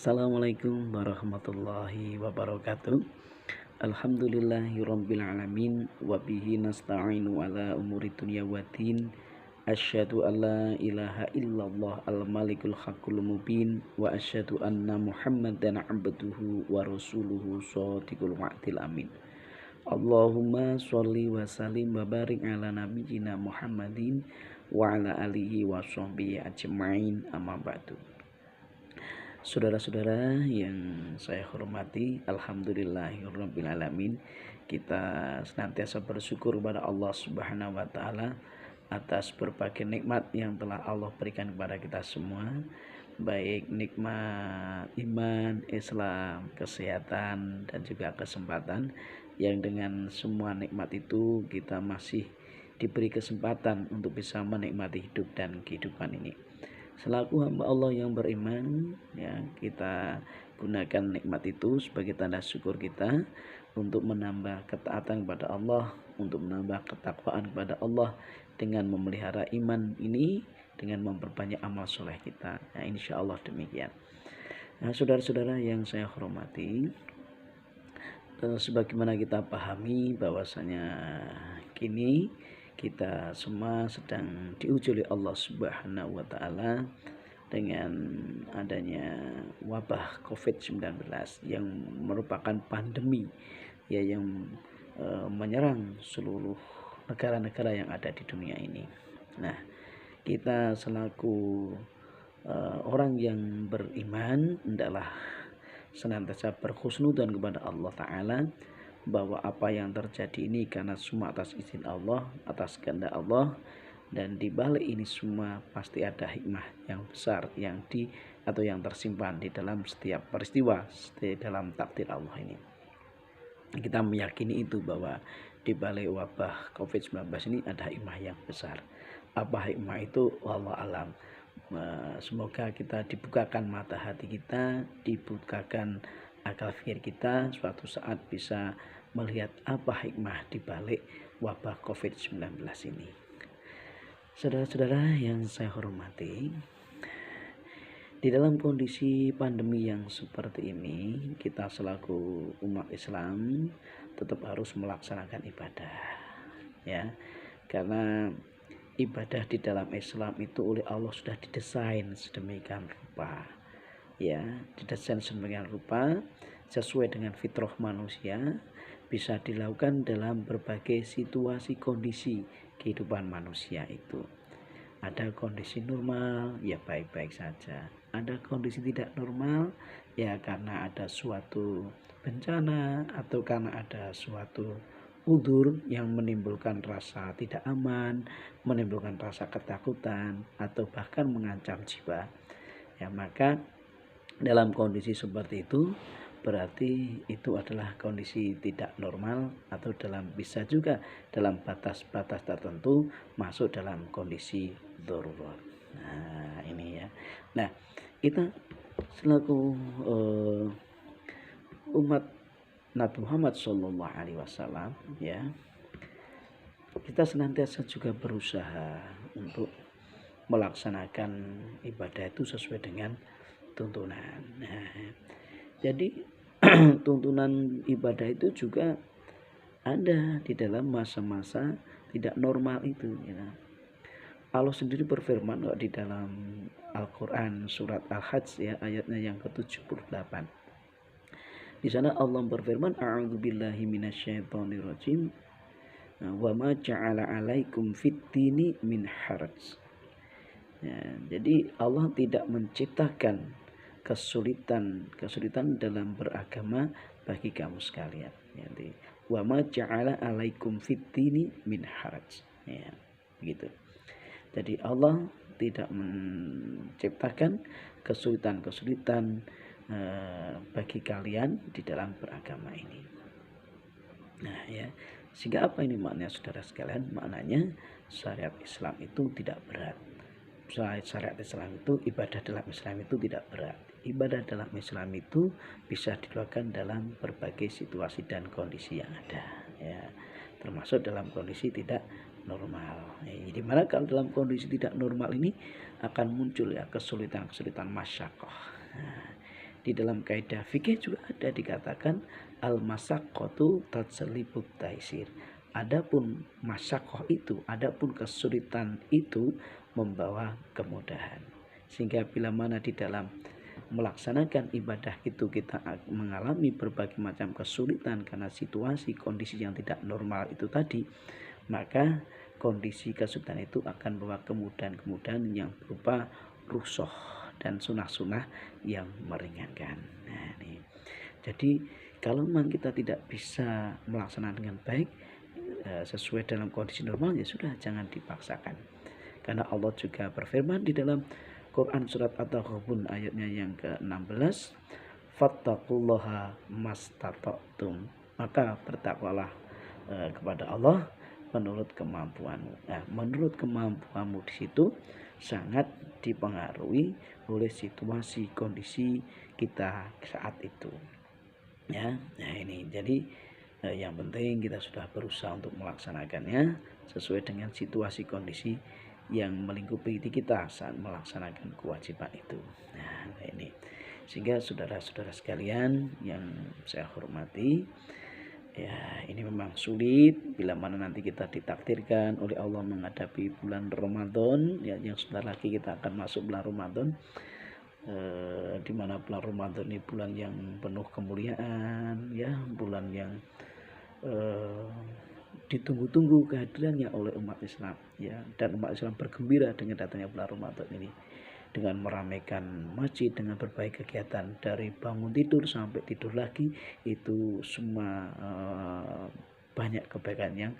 Assalamualaikum warahmatullahi wabarakatuh. Alhamdulillahirabbil alamin wa bihi nasta'inu ala umuri dunya waddin. Asyhadu an la ilaha illallah al-malikul haqqul mubin wa asyhadu anna Muhammadan abduhu wa rasuluhu shadiqul wa'dil amin. Allahumma sholli wa sallim wa barik ala nabiyyina Muhammadin wa ala alihi wa sahbihi ajmain, amma ba'du. Saudara-saudara yang saya hormati, alhamdulillahirabbil alamin, kita senantiasa bersyukur kepada Allah Subhanahu wa taala atas berbagai nikmat yang telah Allah berikan kepada kita semua, baik nikmat iman, Islam, kesehatan, dan juga kesempatan, yang dengan semua nikmat itu kita masih diberi kesempatan untuk bisa menikmati hidup dan kehidupan ini. Selaku hamba Allah yang beriman, ya, kita gunakan nikmat itu sebagai tanda syukur kita untuk menambah ketaatan kepada Allah, untuk menambah ketakwaan kepada Allah dengan memelihara iman ini, dengan memperbanyak amal soleh kita. Nah, insya Allah demikian. Nah, saudara-saudara yang saya hormati, sebagaimana kita pahami bahwasanya kini kita semua sedang diuji oleh Allah Subhanahu wa taala dengan adanya wabah COVID-19 yang merupakan pandemi, ya, yang menyerang seluruh negara-negara yang ada di dunia ini. Nah, kita selaku orang yang beriman hendaklah senantiasa berhusnudzon kepada Allah Ta'ala, bahwa apa yang terjadi ini karena semua atas izin Allah, atas kehendak Allah, dan di balik ini semua pasti ada hikmah yang besar yang tersimpan di dalam setiap peristiwa di dalam takdir Allah ini. Kita meyakini itu, bahwa di balik wabah COVID-19 ini ada hikmah yang besar. Apa hikmah itu? Wallahu alam. Semoga kita dibukakan mata hati kita, dibukakan akal pikir kita, suatu saat bisa melihat apa hikmah di balik wabah COVID-19 ini. Saudara-saudara yang saya hormati, di dalam kondisi pandemi yang seperti ini, kita selaku umat Islam tetap harus melaksanakan ibadah, ya, karena ibadah di dalam Islam itu oleh Allah sudah didesain sedemikian rupa, ya, didesain sedemikian rupa sesuai dengan fitrah manusia, bisa dilakukan dalam berbagai situasi kondisi kehidupan manusia itu. Ada kondisi normal, ya baik-baik saja. Ada kondisi tidak normal, ya karena ada suatu bencana atau karena ada suatu udzur yang menimbulkan rasa tidak aman, menimbulkan rasa ketakutan, atau bahkan mengancam jiwa. Ya, maka dalam kondisi seperti itu berarti itu adalah kondisi tidak normal, atau bisa juga dalam batas-batas tertentu masuk dalam kondisi darurat. Nah, ini ya. Nah, kita selaku umat Nabi Muhammad SAW, ya, kita senantiasa juga berusaha untuk melaksanakan ibadah itu sesuai dengan tuntunan. Nah, jadi tuntunan ibadah itu juga ada di dalam masa-masa tidak normal itu, ya. Allah sendiri berfirman di dalam Al-Quran surat Al-Hajj, ya, ayatnya yang ke-78. Di sana Allah berfirman, a'udzubillahi minasyaitonirrajim, wa ma ja'ala 'alaikum fid-dini min haraj. Ya, jadi Allah tidak menciptakan kesulitan dalam beragama bagi kamu sekalian. Jadi wa ma ja'ala 'alaikum fid-dini min haraj. Ya, begitu. Jadi Allah tidak menciptakan kesulitan-kesulitan bagi kalian di dalam beragama ini. Nah, ya, sehingga apa ini maknanya, saudara sekalian? Maknanya syariat Islam itu tidak berat. Syariat Islam itu, ibadah dalam Islam itu tidak berat. Ibadah dalam Islam itu bisa dilakukan dalam berbagai situasi dan kondisi yang ada, ya, termasuk dalam kondisi tidak normal. Di mana kalau dalam kondisi tidak normal ini akan muncul, ya, kesulitan-kesulitan masyakoh. Nah, Di dalam kaidah fikih juga ada dikatakan al-masyaqqatu tajlibut taisir. Adapun masyaqqah itu, adapun kesulitan itu membawa kemudahan. Sehingga bila mana di dalam melaksanakan ibadah itu kita mengalami berbagai macam kesulitan karena situasi kondisi yang tidak normal itu tadi, maka kondisi kesulitan itu akan membawa kemudahan-kemudahan yang berupa rukhsah dan sunah-sunah yang meringankan. Nah, ini. Jadi kalau memang kita tidak bisa melaksanakan dengan baik sesuai dalam kondisi normal, ya sudah, jangan dipaksakan. Karena Allah juga berfirman di dalam Quran surat At-Taghabun ayatnya yang ke-16, fattaqullaha mastata'tum, maka bertakwalah kepada Allah menurut kemampuanmu. Nah, menurut kemampuanmu di situ sangat dipengaruhi oleh situasi kondisi kita saat itu. Ya, nah ini jadi yang penting kita sudah berusaha untuk melaksanakannya sesuai dengan situasi kondisi yang melingkupi kita saat melaksanakan kewajiban itu. Nah, ini sehingga saudara-saudara sekalian yang saya hormati, ya ini memang sulit bila mana nanti kita ditakdirkan oleh Allah menghadapi bulan Ramadan, ya yang sebentar lagi kita akan masuk bulan Ramadan, di mana bulan Ramadan ini bulan yang penuh kemuliaan, ya bulan yang ditunggu-tunggu kehadirannya oleh umat Islam, ya, dan umat Islam bergembira dengan datangnya bulan Ramadan ini dengan meramaikan masjid dengan berbagai kegiatan dari bangun tidur sampai tidur lagi, itu semua banyak kebaikan yang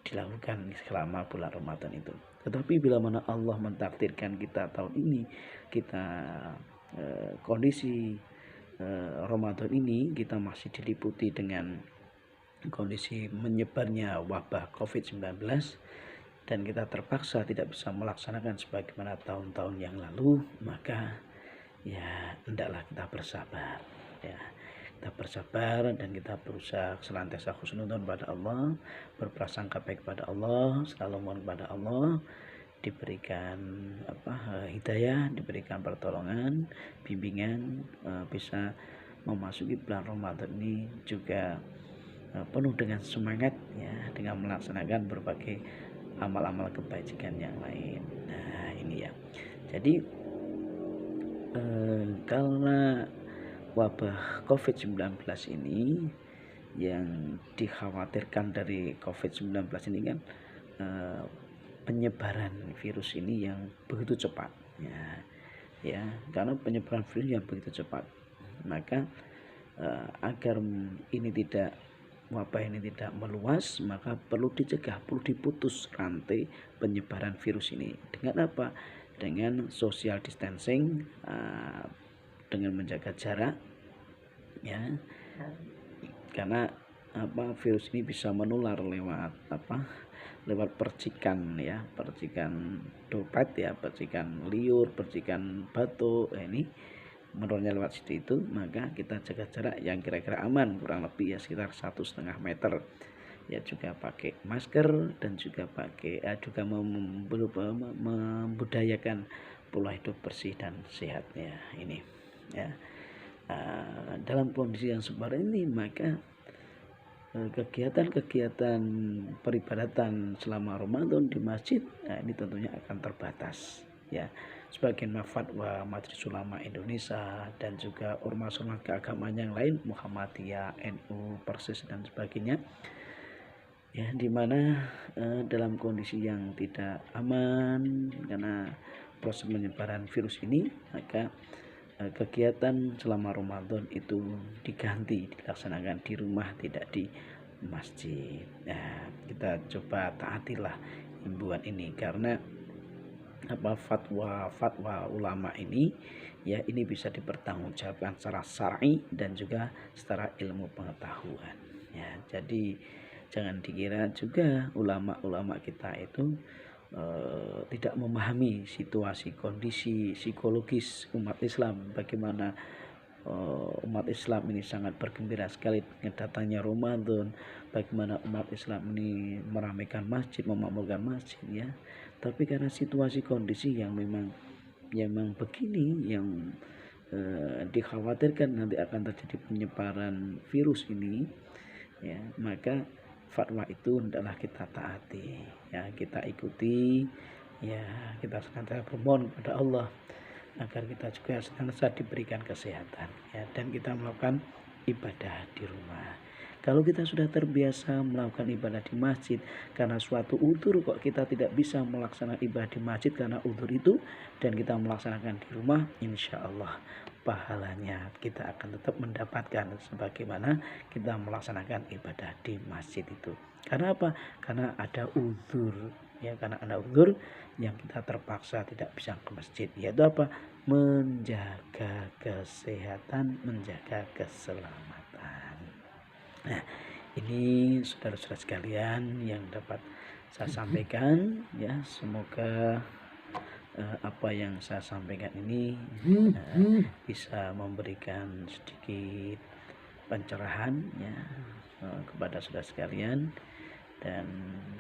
dilakukan selama bulan Ramadan itu. Tetapi bila mana Allah mentakdirkan kita tahun ini kita kondisi Ramadan ini kita masih diliputi dengan kondisi menyebarnya wabah COVID-19 dan kita terpaksa tidak bisa melaksanakan sebagaimana tahun-tahun yang lalu, maka ya hendaklah kita bersabar, ya kita bersabar dan kita berusaha senantiasa husnudzon pada Allah, berprasangka baik pada Allah, selalu mohon kepada Allah diberikan hidayah, diberikan pertolongan, bimbingan, bisa memasuki bulan Ramadan ini juga penuh dengan semangat, ya, dengan melaksanakan berbagai amal-amal kebajikan yang lain. Nah ini ya, jadi karena wabah COVID-19 ini, yang dikhawatirkan dari COVID-19 ini kan penyebaran virus ini yang begitu cepat, ya karena penyebaran virus yang begitu cepat, maka agar wabah ini tidak meluas, maka perlu dicegah, perlu diputus rantai penyebaran virus ini. Dengan apa? Dengan social distancing, dengan menjaga jarak, ya, karena virus ini bisa menular lewat percikan, ya, percikan dompet, ya, percikan liur, percikan batu, ini menurunnya lewat situ itu, maka kita jaga jarak yang kira-kira aman, kurang lebih ya sekitar 1,5 meter, ya juga pakai masker dan juga juga membudayakan pola hidup bersih dan sehatnya ini, ya. Dalam kondisi yang seperti ini, maka kegiatan-kegiatan peribadatan selama Ramadan di masjid, ini tentunya akan terbatas, ya. Sebagian fatwa Majelis Ulama Indonesia dan juga ormas-ormas keagamaan yang lain, Muhammadiyah, NU, Persis dan sebagainya, ya, dimana dalam kondisi yang tidak aman karena proses penyebaran virus ini, maka kegiatan selama Ramadan itu dilaksanakan di rumah, tidak di masjid. Nah, kita coba taatilah himbauan ini, karena fatwa ulama ini, ya, ini bisa dipertanggungjawabkan secara syar'i dan juga secara ilmu pengetahuan, ya. Jadi jangan dikira juga ulama-ulama kita itu tidak memahami situasi kondisi psikologis umat Islam, bagaimana umat Islam ini sangat bergembira sekali dengan datangnya Ramadan, bagaimana umat Islam ini meramaikan masjid, memakmurkan masjid, ya. Tapi karena situasi kondisi yang memang begini, yang dikhawatirkan nanti akan terjadi penyebaran virus ini, ya, maka fatwa itu hendaklah kita taati, ya, kita ikuti, ya, kita senantiasa bermohon kepada Allah agar kita juga senantiasa diberikan kesehatan, ya, dan kita melakukan ibadah di rumah. Kalau kita sudah terbiasa melakukan ibadah di masjid karena suatu udzur kok kita tidak bisa melaksanakan ibadah di masjid karena udzur itu, dan kita melaksanakan di rumah, insya Allah pahalanya kita akan tetap mendapatkan sebagaimana kita melaksanakan ibadah di masjid itu. Karena apa? Karena ada udzur, ya, karena ada udzur yang kita terpaksa tidak bisa ke masjid, yaitu apa? Menjaga kesehatan, menjaga keselamatan. Nah, ini saudara-saudara sekalian yang dapat saya sampaikan, ya, semoga apa yang saya sampaikan ini bisa memberikan sedikit pencerahan, ya, kepada saudara sekalian, dan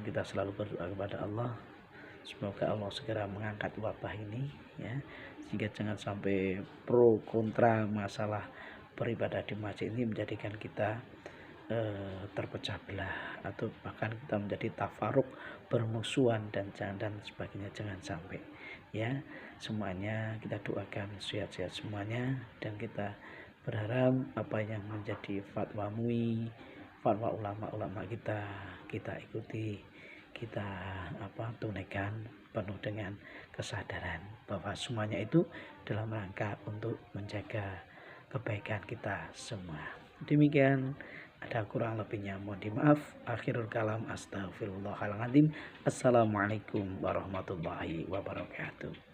kita selalu berdoa kepada Allah semoga Allah segera mengangkat wabah ini, ya, sehingga jangan sampai pro kontra masalah beribadah di masjid ini menjadikan kita terpecah belah atau bahkan kita menjadi tafaruk, bermusuhan dan sebagainya. Jangan sampai, ya, semuanya kita doakan sehat-sehat semuanya, dan kita berharap apa yang menjadi fatwa MUI, fatwa ulama-ulama kita ikuti, kita tunaikan penuh dengan kesadaran bahwa semuanya itu dalam rangka untuk menjaga kebaikan kita semua. Demikian, ada kurang lebihnya mohon dimaaf. Akhirul kalam, astagfirullahaladzim. Assalamualaikum warahmatullahi wabarakatuh.